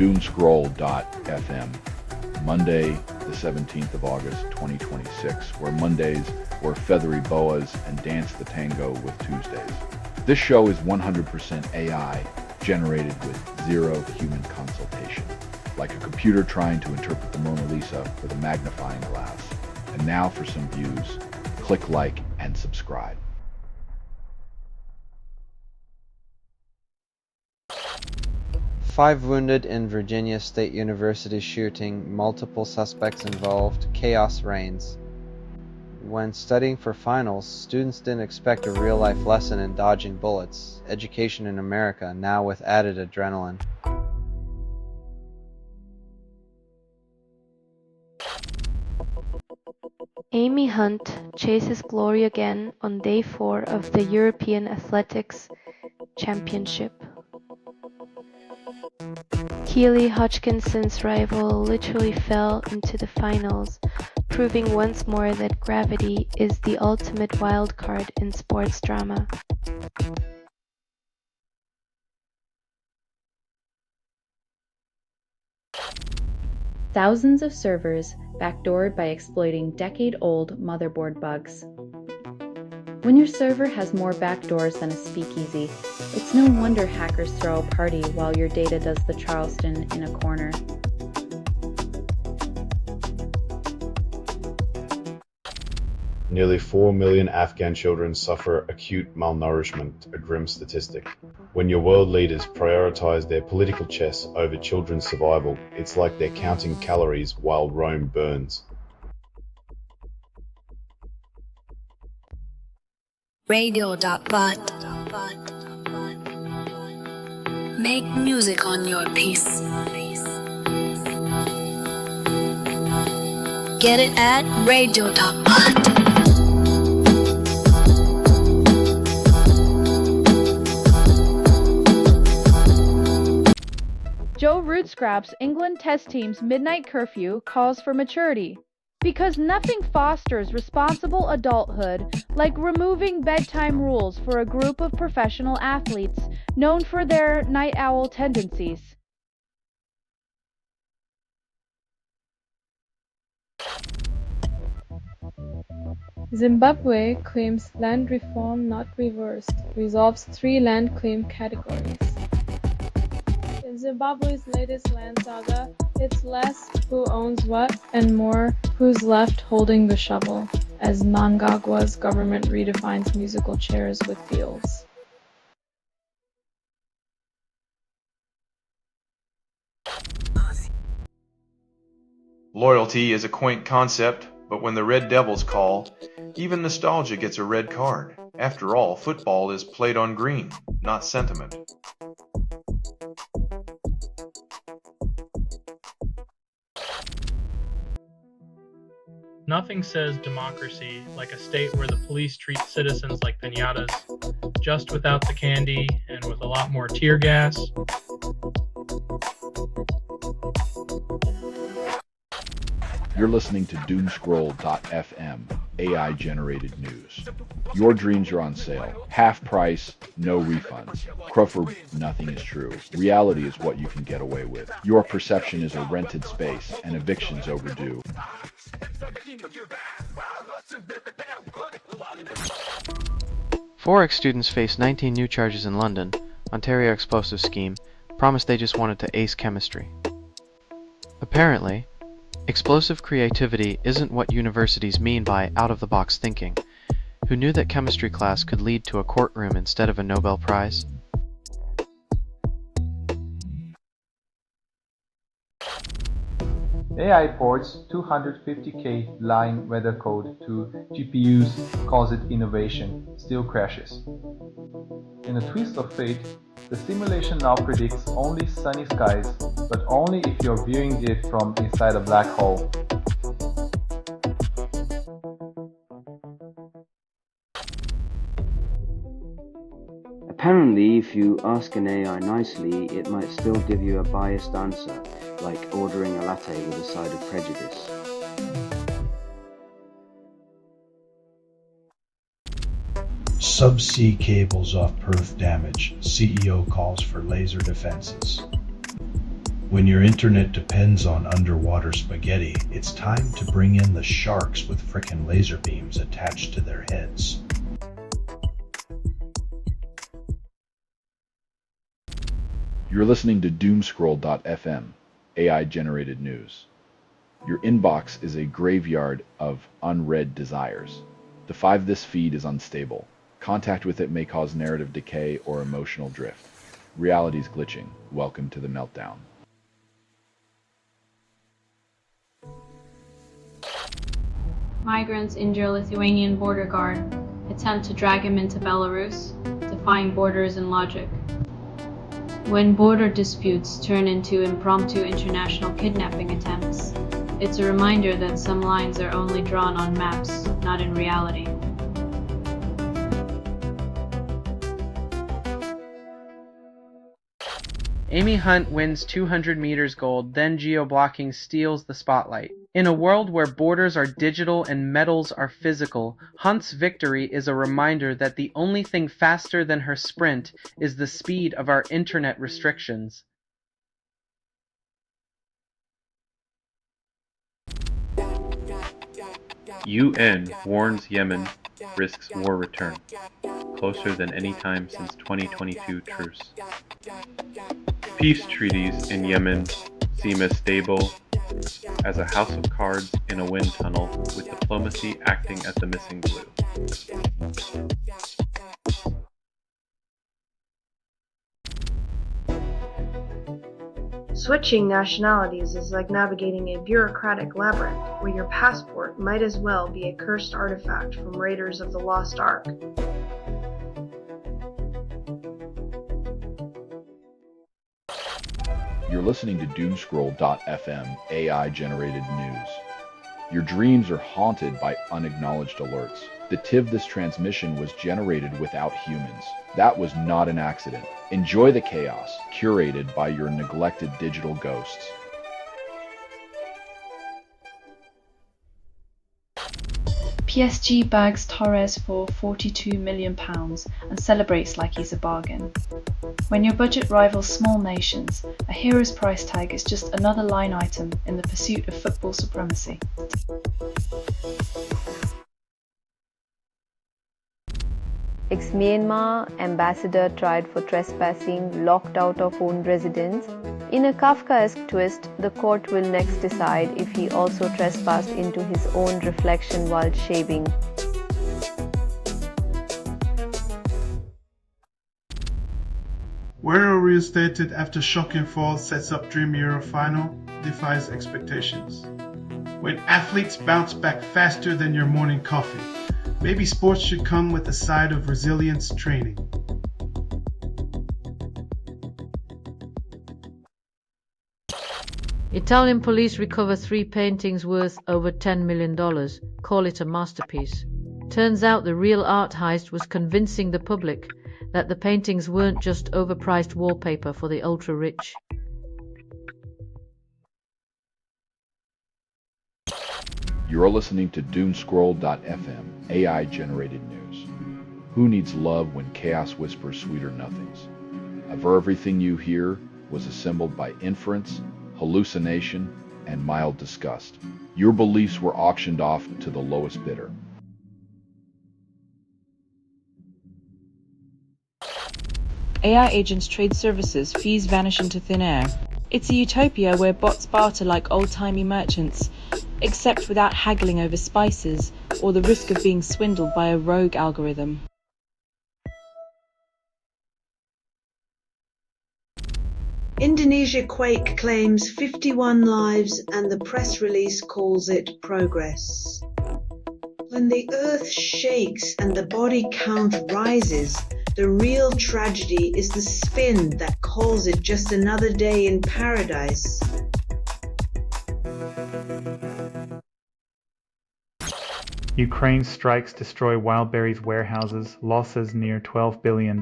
Doomscroll.fm, Monday, the 17th of August, 2026, where Mondays were feathery boas and dance the tango with Tuesdays. This show is 100% AI, generated with zero human consultation, like a computer trying to interpret the Mona Lisa with a magnifying glass. And now for some views. Click like and subscribe. Five wounded in Virginia State University shooting, multiple suspects involved, chaos reigns. When studying for finals, students didn't expect a real-life lesson in dodging bullets. Education in America, now with added adrenaline. Amy Hunt chases glory again on day 4 of the European Athletics Championship. Keely Hodgkinson's rival literally fell into the finals, proving once more that gravity is the ultimate wildcard in sports drama. Thousands of servers backdoored by exploiting decade-old motherboard bugs. When your server has more backdoors than a speakeasy, it's no wonder hackers throw a party while your data does the Charleston in a corner. Nearly 4 million Afghan children suffer acute malnourishment, a grim statistic. When your world leaders prioritize their political chess over children's survival, it's like they're counting calories while Rome burns. Radio.bot. Make music on your piece. Get it at radio.bot. Joe Rootscrap's England Test Team's midnight curfew calls for maturity. Because nothing fosters responsible adulthood like removing bedtime rules for a group of professional athletes known for their night owl tendencies. Zimbabwe claims land reform not reversed, resolves 3 land claim categories. In Zimbabwe's latest land saga, it's less who owns what and more who's left holding the shovel, as Mnangagwa's government redefines musical chairs with fields. Loyalty is a quaint concept, but when the Red Devils call, even nostalgia gets a red card. After all, football is played on green, not sentiment. Nothing says democracy like a state where the police treat citizens like piñatas, just without the candy and with a lot more tear gas. You're listening to Doomscroll.fm, AI-generated news. Your dreams are on sale. Half price, no refunds. Crawford, nothing is true. Reality is what you can get away with. Your perception is a rented space, and eviction's overdue. Forex students face 19 new charges in London. Ontario explosive scheme promised they just wanted to ace chemistry. Apparently, explosive creativity isn't what universities mean by out-of-the-box thinking. Who knew that chemistry class could lead to a courtroom instead of a Nobel Prize? AI ports 250K line weather code to GPUs, calls it innovation, still crashes. In a twist of fate, the simulation now predicts only sunny skies, but only if you're viewing it from inside a black hole. Apparently, if you ask an AI nicely, it might still give you a biased answer, like ordering a latte with a side of prejudice. Subsea cables off Perth damage. CEO calls for laser defenses. When your internet depends on underwater spaghetti, it's time to bring in the sharks with frickin' laser beams attached to their heads. You're listening to Doomscroll.fm, AI-generated news. Your inbox is a graveyard of unread desires. To 5, this feed is unstable. Contact with it may cause narrative decay or emotional drift. Reality's glitching. Welcome to the meltdown. Migrants injure Lithuanian border guard. Attempt to drag him into Belarus, defying borders and logic. When border disputes turn into impromptu international kidnapping attempts, it's a reminder that some lines are only drawn on maps, not in reality. Amy Hunt wins 200 meters gold, then geoblocking steals the spotlight. In a world where borders are digital and medals are physical, Hunt's victory is a reminder that the only thing faster than her sprint is the speed of our internet restrictions. UN warns Yemen risks war return, closer than any time since 2022 truce. Peace treaties in Yemen seem as stable as a house of cards in a wind tunnel, with diplomacy acting as the missing glue. Switching nationalities is like navigating a bureaucratic labyrinth where your passport might as well be a cursed artifact from Raiders of the Lost Ark. You're listening to Doomscroll.fm, AI-generated news. Your dreams are haunted by unacknowledged alerts. The TIV this transmission was generated without humans. That was not an accident. Enjoy the chaos, curated by your neglected digital ghosts. PSG bags Torres for £42 million and celebrates like he's a bargain. When your budget rivals small nations, a hero's price tag is just another line item in the pursuit of football supremacy. Ex-Myanmar ambassador tried for trespassing, locked out of own residence. In a Kafkaesque twist, the court will next decide if he also trespassed into his own reflection while shaving. Werner reinstated after shocking fall sets up Dream Euro final, defies expectations. When athletes bounce back faster than your morning coffee, maybe sports should come with a side of resilience training. Italian police recover 3 paintings worth over $10 million. Call it a masterpiece. Turns out the real art heist was convincing the public that the paintings weren't just overpriced wallpaper for the ultra-rich. You're listening to Doomscroll.fm, AI-generated news. Who needs love when chaos whispers sweeter nothings? Aver everything you hear was assembled by inference, hallucination, and mild disgust. Your beliefs were auctioned off to the lowest bidder. AI agents trade services, fees vanish into thin air. It's a utopia where bots barter like old-timey merchants, except without haggling over spices or the risk of being swindled by a rogue algorithm. Indonesia quake claims 51 lives and the press release calls it progress. When the earth shakes and the body count rises, the real tragedy is the spin that calls it just another day in paradise. Ukraine strikes destroy Wildberries warehouses, losses near $12 billion.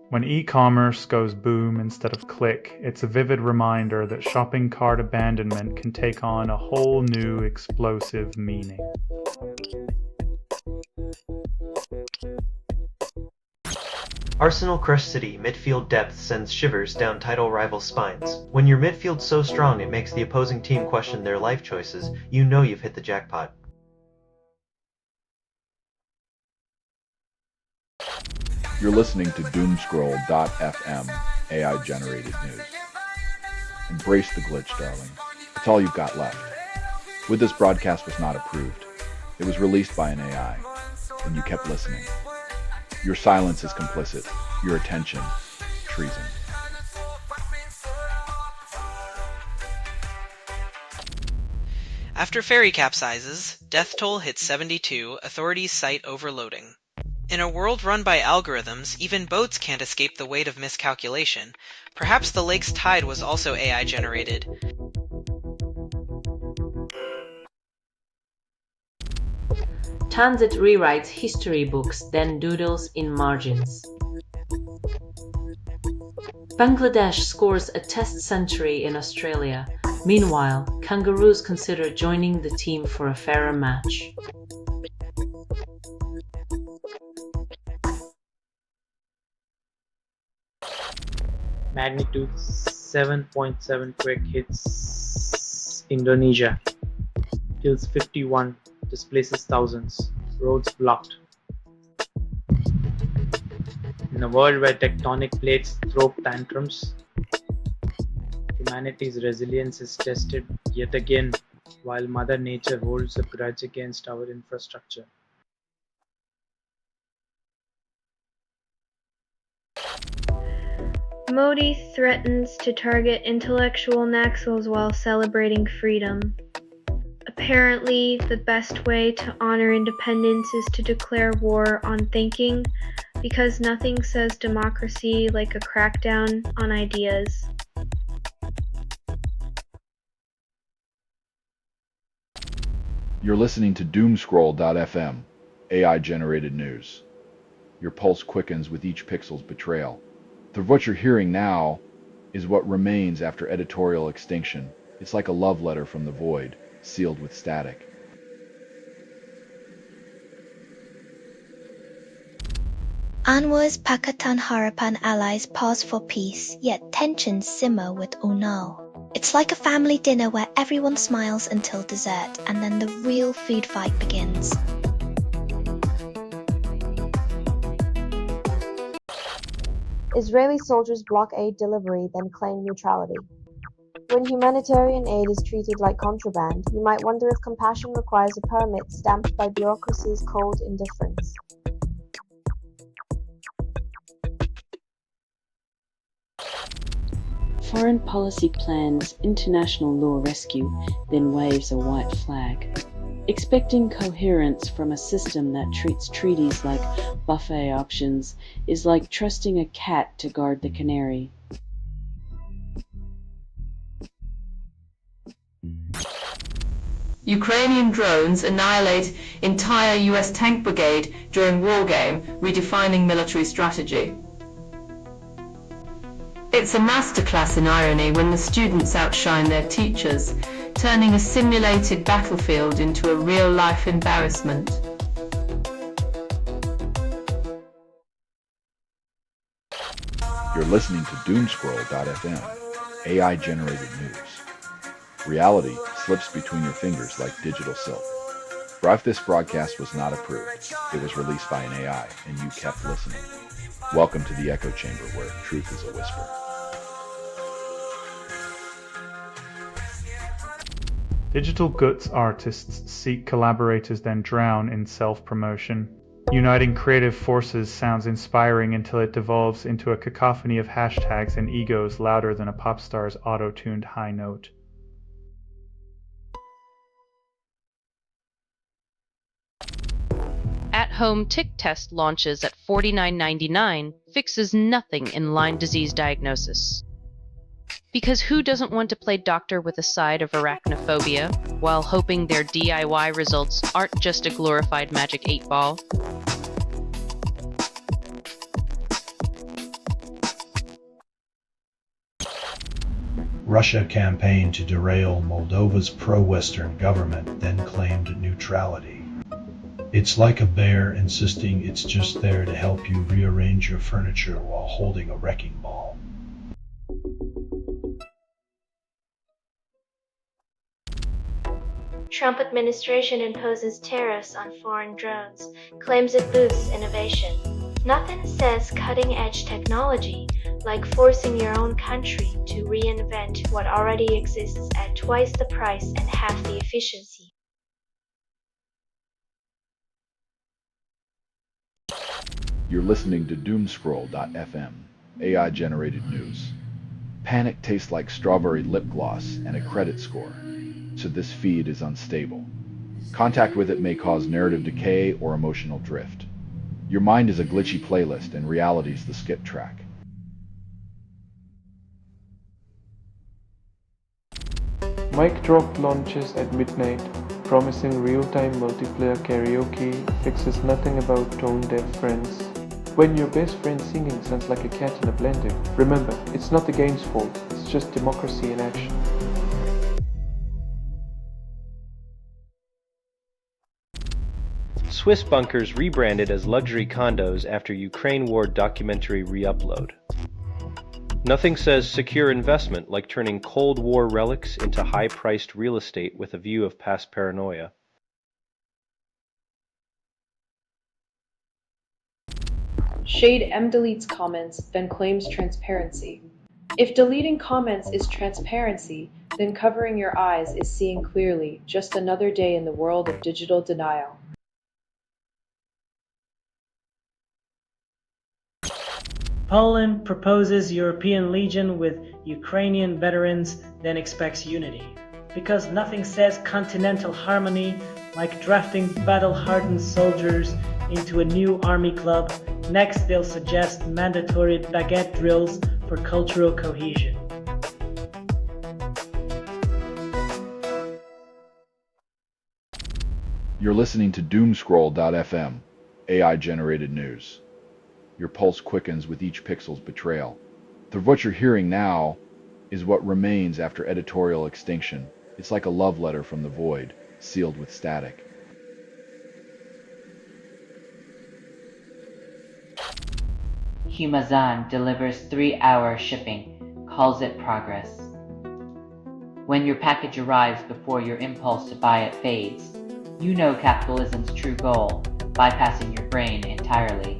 When e-commerce goes boom instead of click, it's a vivid reminder that shopping cart abandonment can take on a whole new explosive meaning. Arsenal Crush City midfield depth sends shivers down title rival spines. When your midfield's so strong it makes the opposing team question their life choices, you know you've hit the jackpot. You're listening to Doomscroll.fm, AI-generated news. Embrace the glitch, darling. It's all you've got left. With this broadcast was not approved. It was released by an AI, and you kept listening. Your silence is complicit. Your attention, treason. After ferry capsizes, death toll hits 72, authorities cite overloading. In a world run by algorithms, even boats can't escape the weight of miscalculation. Perhaps the lake's tide was also AI-generated. Tanzit rewrites history books, then doodles in margins. Bangladesh scores a test century in Australia. Meanwhile, Kangaroos consider joining the team for a fairer match. Magnitude 7.7 quake hits Indonesia. Kills 51, displaces thousands. Roads blocked. In a world where tectonic plates throw tantrums, humanity's resilience is tested yet again while Mother Nature holds a grudge against our infrastructure. Modi threatens to target intellectual naxals while celebrating freedom. Apparently, the best way to honor independence is to declare war on thinking, because nothing says democracy like a crackdown on ideas. You're listening to Doomscroll.fm, AI-generated news. Your pulse quickens with each pixel's betrayal. What you're hearing now is what remains after editorial extinction. It's like a love letter from the void, sealed with static. Anwar's Pakistan-Harapan allies pause for peace, yet tensions simmer with Unal. It's like a family dinner where everyone smiles until dessert, and then the real food fight begins. Israeli soldiers block aid delivery, then claim neutrality. When humanitarian aid is treated like contraband, you might wonder if compassion requires a permit stamped by bureaucracy's cold indifference. Foreign policy plans international law rescue, then waves a white flag. Expecting coherence from a system that treats treaties like buffet options is like trusting a cat to guard the canary. Ukrainian drones annihilate entire US tank brigade during war game, redefining military strategy. It's a masterclass in irony when the students outshine their teachers, turning a simulated battlefield into a real-life embarrassment. You're listening to Doomscroll.fm, AI-generated news. Reality slips between your fingers like digital silk. If this broadcast was not approved, it was released by an AI, and you kept listening. Welcome to the echo chamber where truth is a whisper. Digital guts artists seek collaborators then drown in self-promotion. Uniting creative forces sounds inspiring until it devolves into a cacophony of hashtags and egos louder than a pop star's auto-tuned high note. At-home tick test launches at $49.99 fixes nothing in Lyme disease diagnosis. Because who doesn't want to play doctor with a side of arachnophobia while hoping their DIY results aren't just a glorified magic 8-ball? Russia campaigned to derail Moldova's pro-Western government, then claimed neutrality. It's like a bear insisting it's just there to help you rearrange your furniture while holding a wrecking ball. Trump administration imposes tariffs on foreign drones, claims it boosts innovation. Nothing says cutting-edge technology like forcing your own country to reinvent what already exists at twice the price and half the efficiency. You're listening to Doomscroll.fm, AI-generated news. Panic tastes like strawberry lip gloss and a credit score, so this feed is unstable. Contact with it may cause narrative decay or emotional drift. Your mind is a glitchy playlist and reality's the skip track. Mic Drop launches at midnight, promising real-time multiplayer karaoke, fixes nothing about tone-deaf friends. When your best friend singing sounds like a cat in a blender, remember, it's not the game's fault, it's just democracy in action. Swiss bunkers rebranded as luxury condos after Ukraine war documentary re-upload. Nothing says secure investment like turning Cold War relics into high-priced real estate with a view of past paranoia. Shade M deletes comments, then claims transparency. If deleting comments is transparency, then covering your eyes is seeing clearly, just another day in the world of digital denial. Poland proposes European Legion with Ukrainian veterans, then expects unity. Because nothing says continental harmony like drafting battle-hardened soldiers into a new army club, next they'll suggest mandatory baguette drills for cultural cohesion. You're listening to Doomscroll.fm, AI-generated news. Your pulse quickens with each pixel's betrayal. What you're hearing now is what remains after editorial extinction. It's like a love letter from the void, sealed with static. Humazan delivers 3-hour shipping, calls it progress. When your package arrives before your impulse to buy it fades, you know capitalism's true goal, bypassing your brain entirely.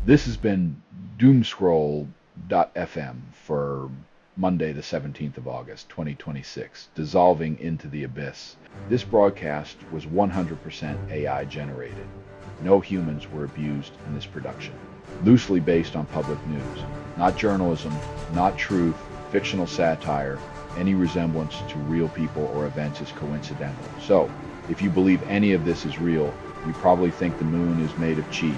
This has been Doomscroll.fm for Monday the 17th of August, 2026, Dissolving into the Abyss. This broadcast was 100% AI generated. No humans were abused in this production. Loosely based on public news. Not journalism, not truth, fictional satire. Any resemblance to real people or events is coincidental. So, if you believe any of this is real, you probably think the moon is made of cheese.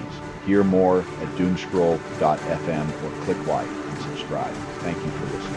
Hear more at doomscroll.fm or click like and subscribe. Thank you for listening.